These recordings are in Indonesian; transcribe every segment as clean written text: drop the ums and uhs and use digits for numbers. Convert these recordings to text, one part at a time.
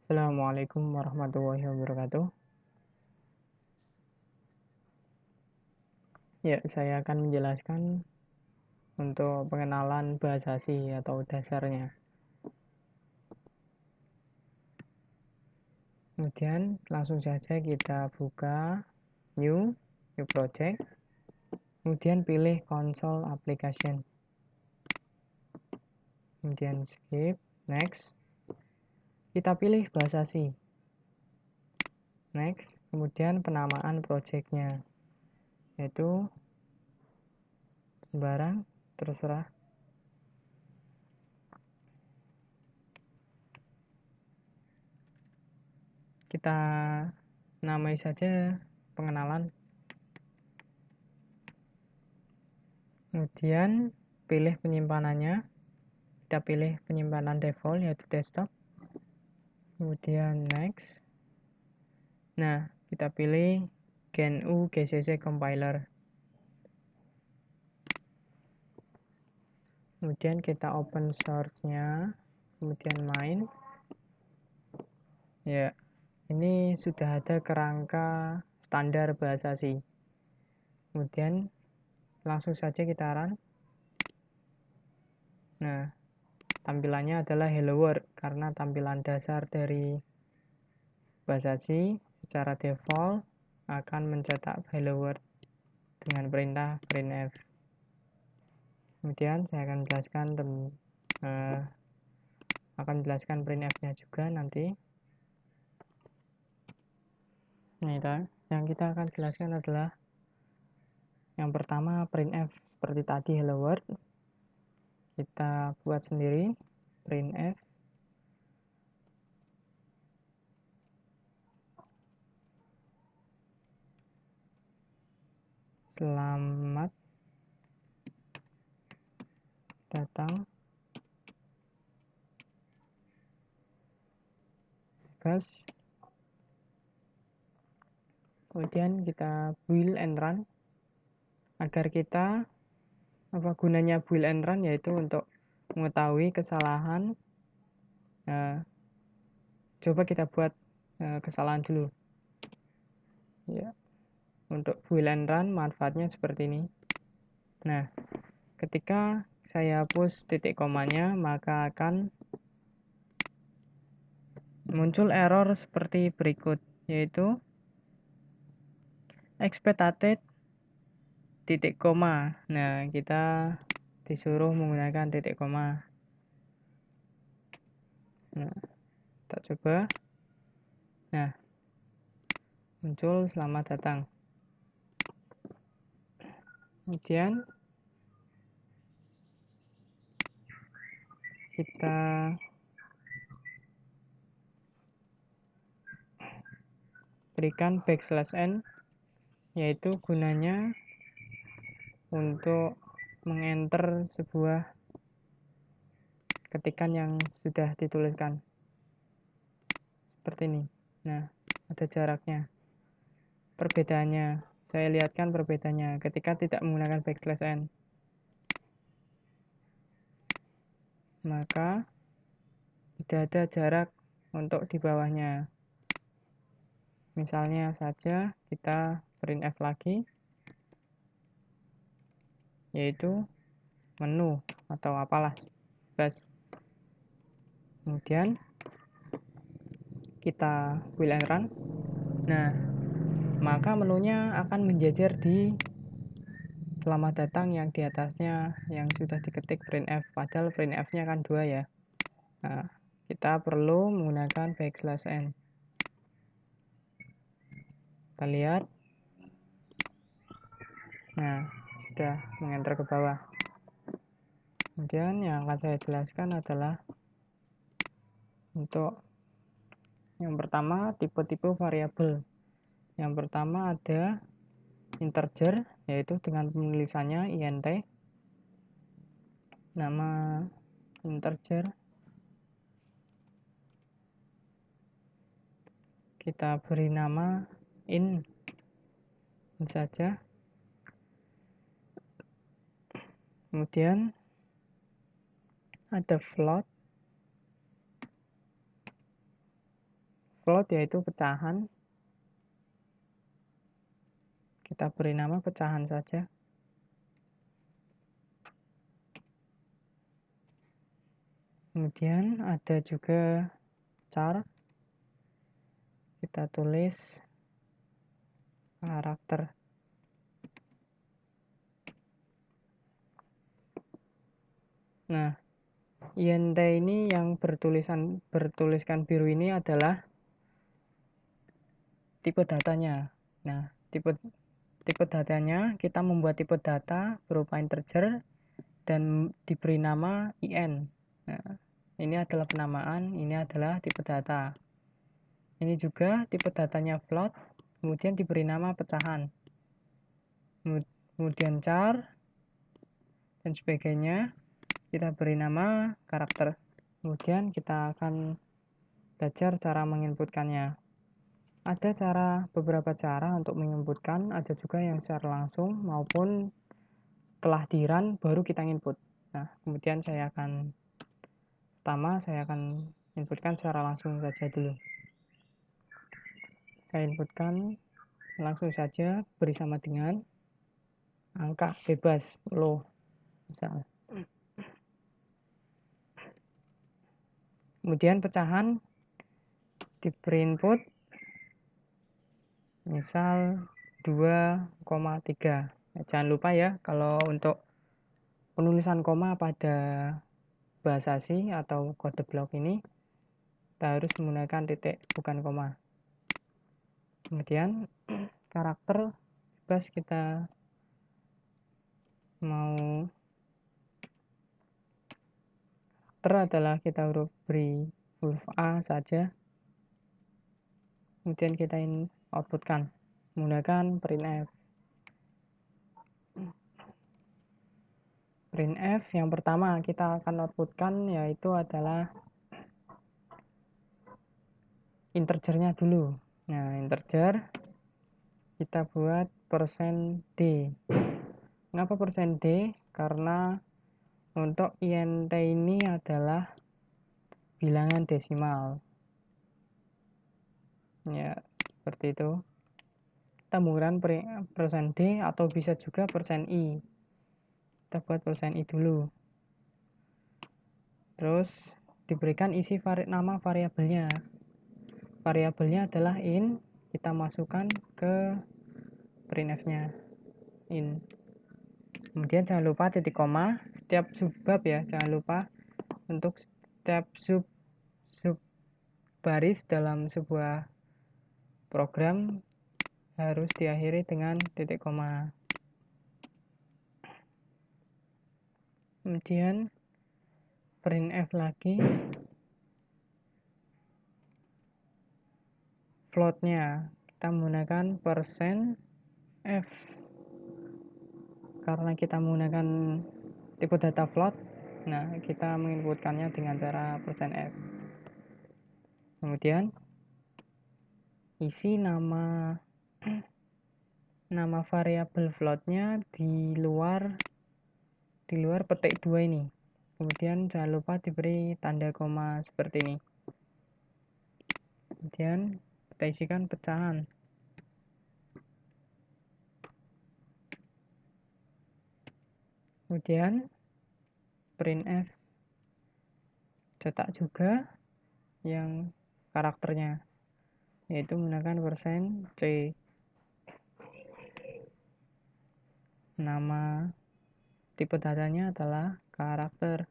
Assalamualaikum warahmatullahi wabarakatuh. Ya, saya akan menjelaskan untuk pengenalan bahasa C atau dasarnya. Kemudian langsung saja kita buka new project. Kemudian pilih console application. Kemudian skip, next. Kita pilih bahasa C. Next, kemudian penamaan projectnya, yaitu sembarang, terserah. Kita namai saja pengenalan. Kemudian pilih penyimpanannya. Kita pilih penyimpanan default yaitu desktop. Kemudian next. Nah, kita pilih GNU GCC compiler. Kemudian kita open source-nya. Kemudian main. Ya, ini sudah ada kerangka standar bahasa C. Kemudian langsung saja kita run. Nah, tampilannya adalah hello world karena tampilan dasar dari bahasa C secara default akan mencetak hello world dengan perintah printf. Kemudian saya akan menjelaskan printf-nya juga nanti. Nah, yang kita akan jelaskan adalah yang pertama printf seperti tadi hello world. Kita buat sendiri printf. Selamat datang gas. Kemudian kita build and run. Agar kita, gunanya build and run yaitu untuk mengetahui kesalahan. Coba kita buat kesalahan dulu ya. Untuk build and run manfaatnya seperti ini. Nah, ketika saya hapus titik komanya, maka akan muncul error seperti berikut, yaitu expected titik koma. Nah, kita disuruh menggunakan titik koma. Nah, kita coba. Nah, muncul selamat datang. Kemudian kita berikan \n, yaitu gunanya untuk mengenter sebuah ketikan yang sudah dituliskan seperti ini. Nah, ada jaraknya. Perbedaannya, saya lihatkan perbedaannya ketika tidak menggunakan \n. Maka tidak ada jarak untuk di bawahnya. Misalnya saja kita printf lagi, yaitu menu atau apalah. Kemudian kita build and run. Nah, maka menunya akan menjajar di selamat datang yang di atasnya yang sudah diketik printf, padahal printf-nya kan 2 ya. Nah, kita perlu menggunakan \n. Kita lihat. Nah, sudah mengenter ke bawah. Kemudian yang akan saya jelaskan adalah untuk yang pertama tipe-tipe variabel. Yang pertama ada integer, yaitu dengan penulisannya int. Nama integer kita beri nama in saja. Kemudian ada float. float yaitu pecahan. Kita beri nama pecahan saja. Kemudian ada juga char. Kita tulis karakter. Nah, INT ini yang bertuliskan biru ini adalah tipe datanya. Nah, tipe datanya kita membuat tipe data berupa integer dan diberi nama IN. Nah, ini adalah penamaan, ini adalah tipe data. Ini juga tipe datanya float, kemudian diberi nama pecahan. Kemudian char dan sebagainya kita beri nama karakter. Kemudian kita akan belajar cara menginputkannya. Ada beberapa cara untuk menginputkan, ada juga yang secara langsung maupun setelah di run baru kita input. Nah, kemudian pertama saya akan inputkan secara langsung saja dulu. Saya inputkan langsung saja beri sama dengan angka bebas low misalnya. Kemudian pecahan diberi input misal 2,3. Jangan lupa ya, kalau untuk penulisan koma pada bahasa C atau kode blok ini kita harus menggunakan titik bukan koma. Kemudian karakter bebas kita mau adalah kita beri huruf A saja. Kemudian kita outputkan menggunakan printf. Printf yang pertama kita akan outputkan yaitu adalah integernya dulu. Nah, integer kita buat %d. Kenapa %d? Karena untuk int ini adalah bilangan desimal. Ya, seperti itu. Kita menggunakan %d atau bisa juga %i. Kita buat %i dulu. Terus diberikan isi nama variabelnya. Variabelnya adalah in, kita masukkan ke printf-nya in. Kemudian jangan lupa titik koma setiap subbab ya, jangan lupa untuk setiap sub baris dalam sebuah program harus diakhiri dengan titik koma. Kemudian printf lagi, floatnya kita menggunakan %f. Karena kita menggunakan tipe data float, nah kita menginputkannya dengan cara %f. Kemudian isi nama variabel floatnya di luar petik 2 ini. Kemudian jangan lupa diberi tanda koma seperti ini. Kemudian kita isikan pecahan. Kemudian printf cetak juga yang karakternya, yaitu menggunakan %c. Nama tipe datanya adalah karakter.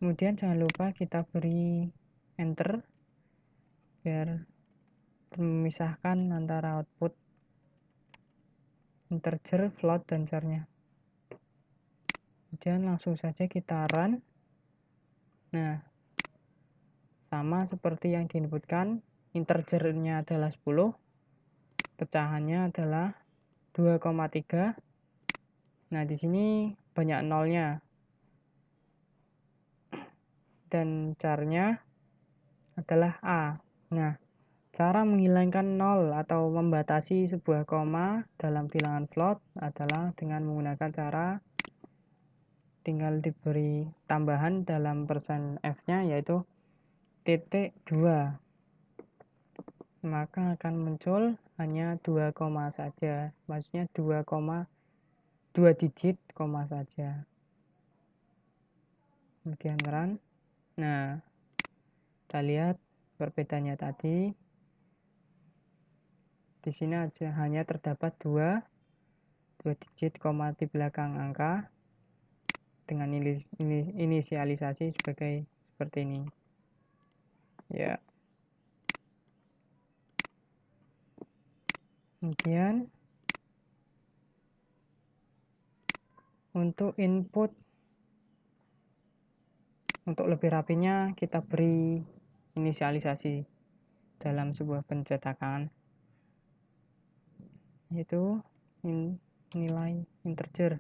Kemudian jangan lupa kita beri enter biar memisahkan antara output integer, float, dan char-nya. Kemudian langsung saja kita run. Nah, sama seperti yang diinputkan, integernya adalah 10, pecahannya adalah 2,3. Nah, di sini banyak nolnya. Dan char-nya adalah A. Nah, cara menghilangkan nol atau membatasi sebuah koma dalam bilangan float adalah dengan menggunakan cara tinggal diberi tambahan dalam %f-nya yaitu titik 2, maka akan muncul hanya 2 koma saja, maksudnya 2 digit koma saja. Kemudian run. Nah, kita lihat perbedaannya tadi. Di sini hanya terdapat 2 digit koma di belakang angka dengan inisialisasi sebagai seperti ini. Ya. Kemudian untuk input, untuk lebih rapinya kita beri inisialisasi dalam sebuah pencetakan, yaitu nilai integer.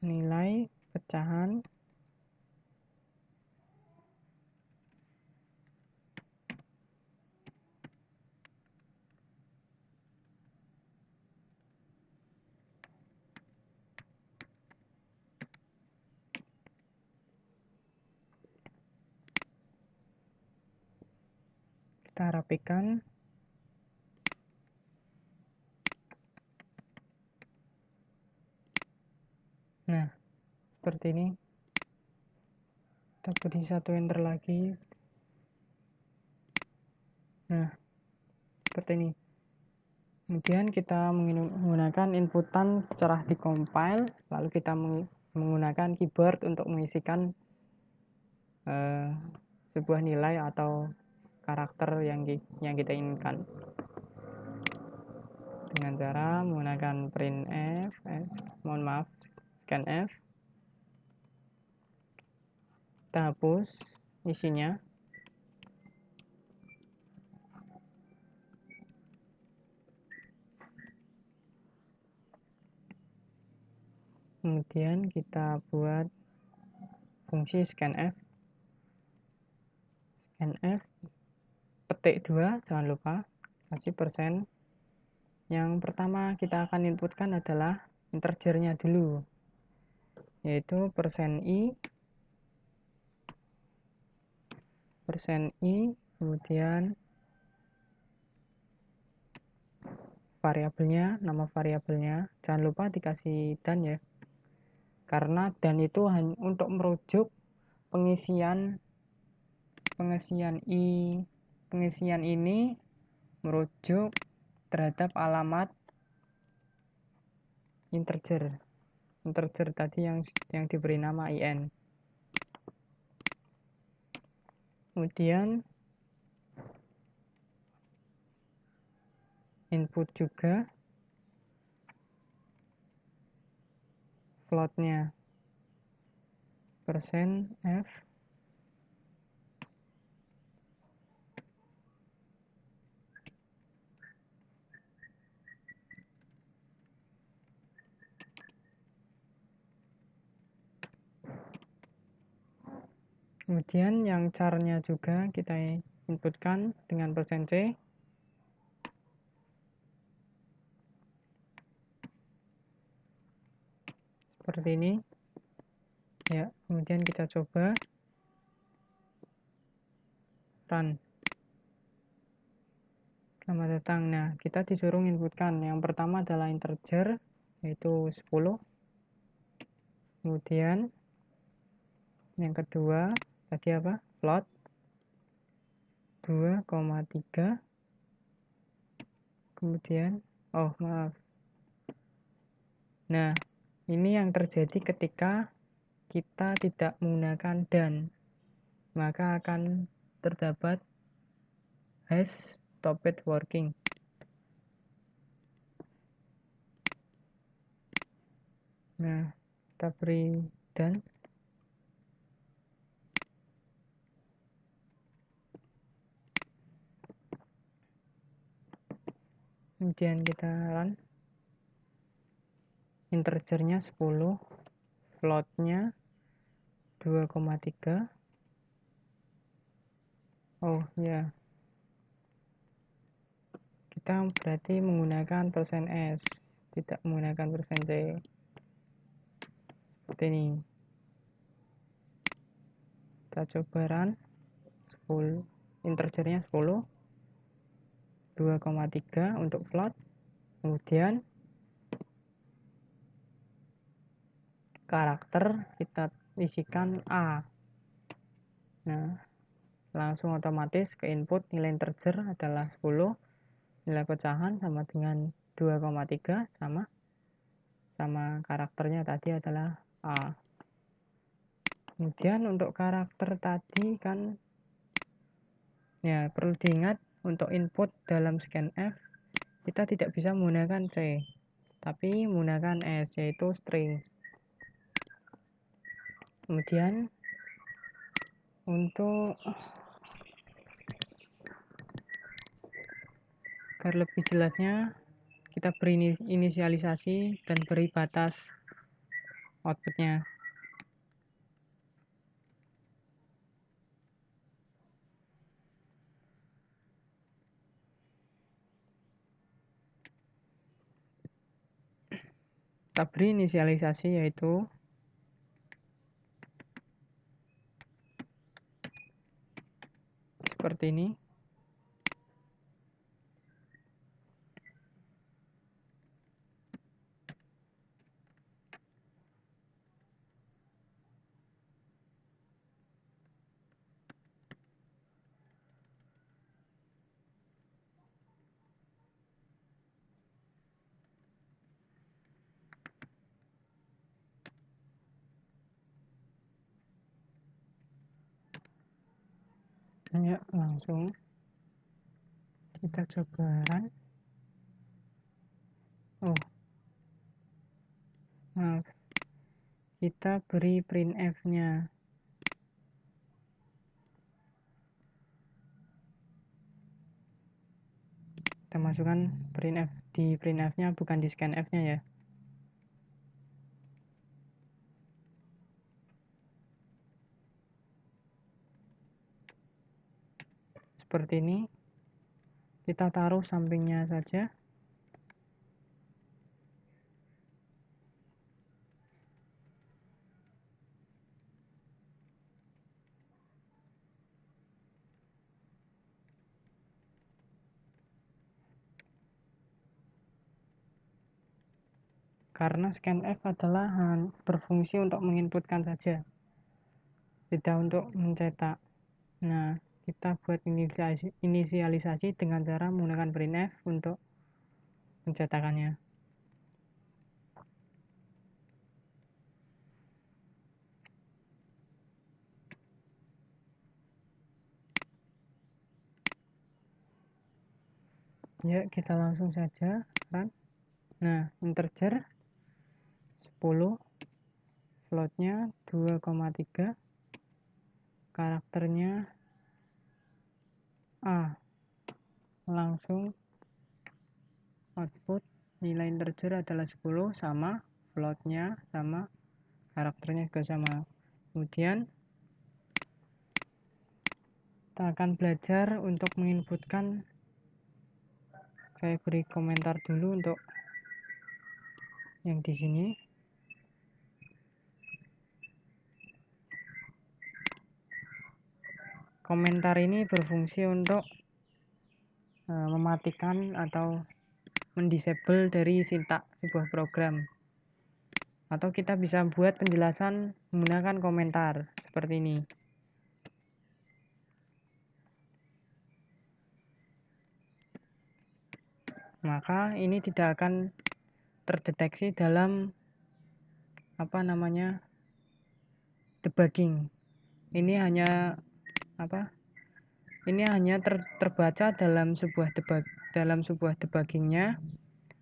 Nilai pecahan kita rapikan. Nah, seperti ini. Kita beri 1 enter lagi. Nah, seperti ini. Kemudian kita menggunakan inputan setelah dikompil, lalu kita menggunakan keyboard untuk mengisikan sebuah nilai atau karakter yang kita inginkan, dengan cara menggunakan printf, scanf. Kita hapus isinya. Kemudian kita buat fungsi scanf. Scanf petik 2, jangan lupa kasih persen. Yang pertama kita akan inputkan adalah integernya dulu, yaitu %i, kemudian variabelnya, nama variabelnya jangan lupa dikasih dan ya, karena dan itu hanya untuk merujuk pengisian ini merujuk terhadap alamat integer tadi yang diberi nama in. Kemudian input juga floatnya %f. Kemudian yang char-nya juga kita inputkan dengan %c. Seperti ini. Ya, kemudian kita coba run. Selamat datang. Nah, kita disuruh inputkan. Yang pertama adalah integer, yaitu 10. Kemudian yang kedua tadi apa? Float 2,3. Kemudian maaf. Nah, ini yang terjadi ketika kita tidak menggunakan dan, maka akan terdapat hash stopped working. Nah, kita beri dan. Kemudian kita run. Integernya 10, floatnya 2,3. Oh ya, kita berarti menggunakan %s, tidak menggunakan %c. Seperti ini. Kita coba run. 10, integernya 10, 2,3 untuk float. Kemudian karakter kita isikan A. Nah, langsung otomatis ke input nilai integer adalah 10, nilai pecahan sama dengan 2,3 sama karakternya tadi adalah A. Kemudian untuk karakter tadi kan ya perlu diingat, untuk input dalam scanf kita tidak bisa menggunakan C, tapi menggunakan S, yaitu string. Kemudian untuk agar lebih jelasnya kita beri inisialisasi dan beri batas outputnya. Kita beri inisialisasi yaitu seperti ini. Ya, langsung kita coba run. Oh, maaf, kita beri printf-nya. Kita masukkan printf di printf-nya, bukan di scanf-nya ya. Seperti ini. Kita taruh sampingnya saja. Karena scanf adalah berfungsi untuk menginputkan saja, tidak untuk mencetak. Nah, kita buat inisialisasi dengan cara menggunakan printf untuk pencetakannya. Ya, kita langsung saja run. Nah, integer 10, floatnya 2,3, karakternya A. Langsung output nilai integer adalah 10 sama floatnya sama karakternya juga sama. Kemudian kita akan belajar untuk menginputkan. Saya beri komentar dulu untuk yang di sini. Komentar ini berfungsi untuk mematikan atau mendisable dari sintak sebuah program. Atau kita bisa buat penjelasan menggunakan komentar seperti ini. Maka ini tidak akan terdeteksi dalam debugging. Ini hanya terbaca dalam sebuah debuggingnya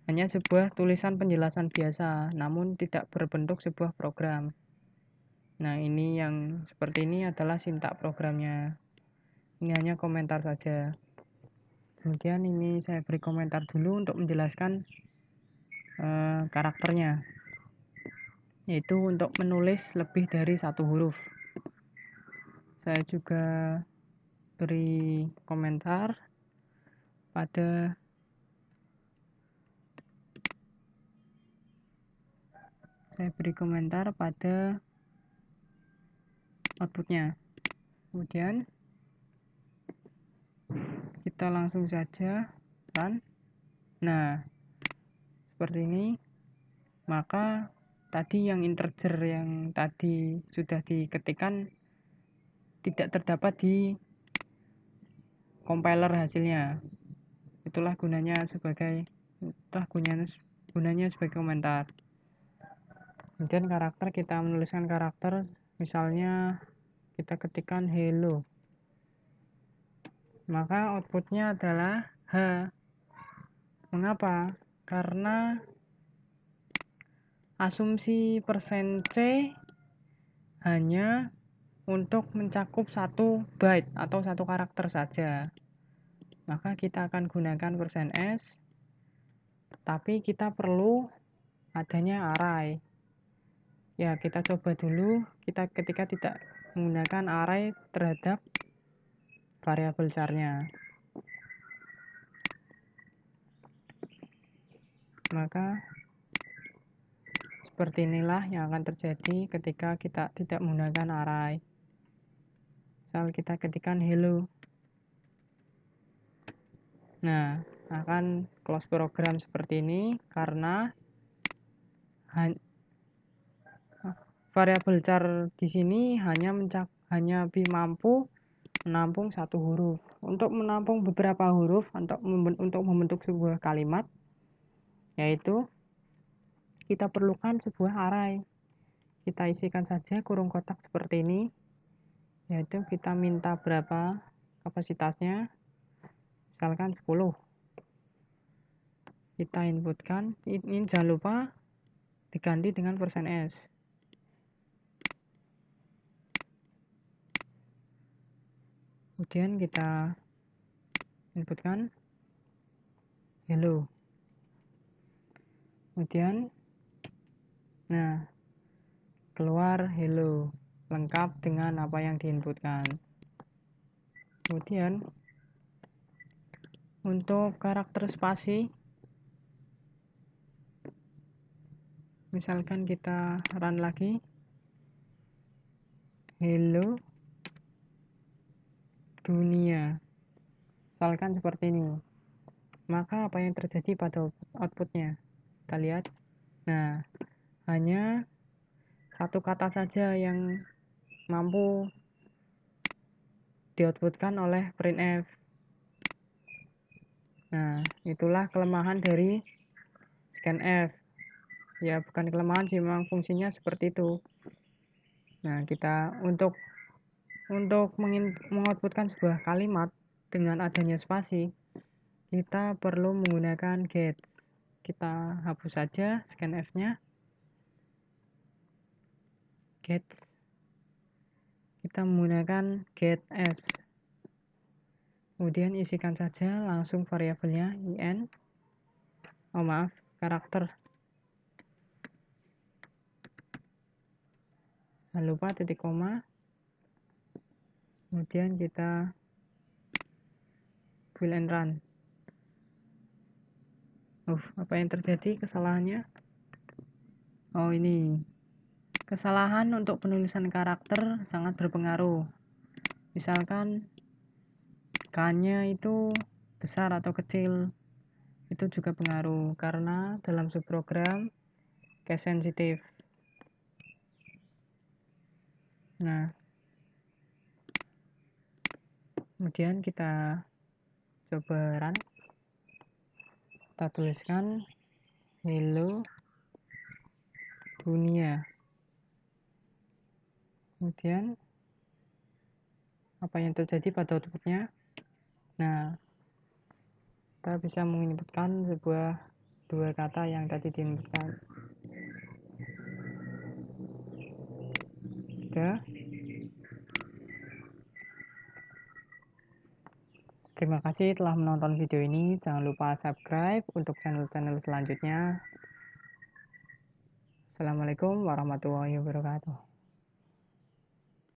hanya sebuah tulisan penjelasan biasa, namun tidak berbentuk sebuah program. Nah, ini yang seperti ini adalah sintak programnya. Ini hanya komentar saja. Kemudian ini saya beri komentar dulu untuk menjelaskan karakternya, yaitu untuk menulis lebih dari satu huruf. Saya juga beri komentar pada Saya beri komentar pada outputnya. Kemudian kita langsung saja run. Nah, seperti ini. Maka tadi yang integer yang tadi sudah diketikkan tidak terdapat di compiler hasilnya. Itulah gunanya sebagai sebagai komentar. Kemudian karakter, kita menuliskan karakter, misalnya kita ketikkan hello, maka outputnya adalah H. Mengapa? Karena asumsi %C hanya untuk mencakup 1 byte atau 1 karakter saja. Maka kita akan gunakan %S, tapi kita perlu adanya array. Ya, kita coba dulu ketika tidak menggunakan array terhadap variabel char-nya. Maka seperti inilah yang akan terjadi ketika kita tidak menggunakan array. Misal kita ketikkan hello. Nah, akan close program seperti ini karena variabel char di sini hanya mampu menampung 1 huruf. Untuk menampung beberapa huruf untuk membentuk sebuah kalimat, yaitu kita perlukan sebuah array. Kita isikan saja kurung kotak seperti ini, yaitu kita minta berapa kapasitasnya, misalkan 10. Kita inputkan, ini jangan lupa diganti dengan %S. Kemudian kita inputkan hello. Kemudian nah, keluar hello lengkap dengan apa yang diinputkan. Kemudian untuk karakter spasi, misalkan kita run lagi hello dunia, misalkan seperti ini, maka apa yang terjadi pada outputnya? Kita lihat, nah hanya 1 kata saja yang mampu dioutputkan oleh printf. Nah, itulah kelemahan dari scanf. Ya, bukan kelemahan sih, memang fungsinya seperti itu. Nah, kita untuk mengoutputkan sebuah kalimat dengan adanya spasi, kita perlu menggunakan get. Kita hapus saja scanf-nya. Get. Kita menggunakan get s. Kemudian isikan saja langsung variabelnya in. Karakter. Jangan lupa titik koma. Kemudian kita fill and run. Apa yang terjadi kesalahannya? Oh, ini kesalahan untuk penulisan karakter sangat berpengaruh. Misalkan K-nya itu besar atau kecil, itu juga pengaruh karena dalam subprogram case sensitive. Nah, kemudian kita coba run. Kita tuliskan hello dunia. Kemudian apa yang terjadi pada outputnya? Nah, kita bisa menginputkan dua kata yang tadi diinputkan. Terima kasih telah menonton video ini. Jangan lupa subscribe untuk channel-channel selanjutnya. Assalamualaikum warahmatullahi wabarakatuh.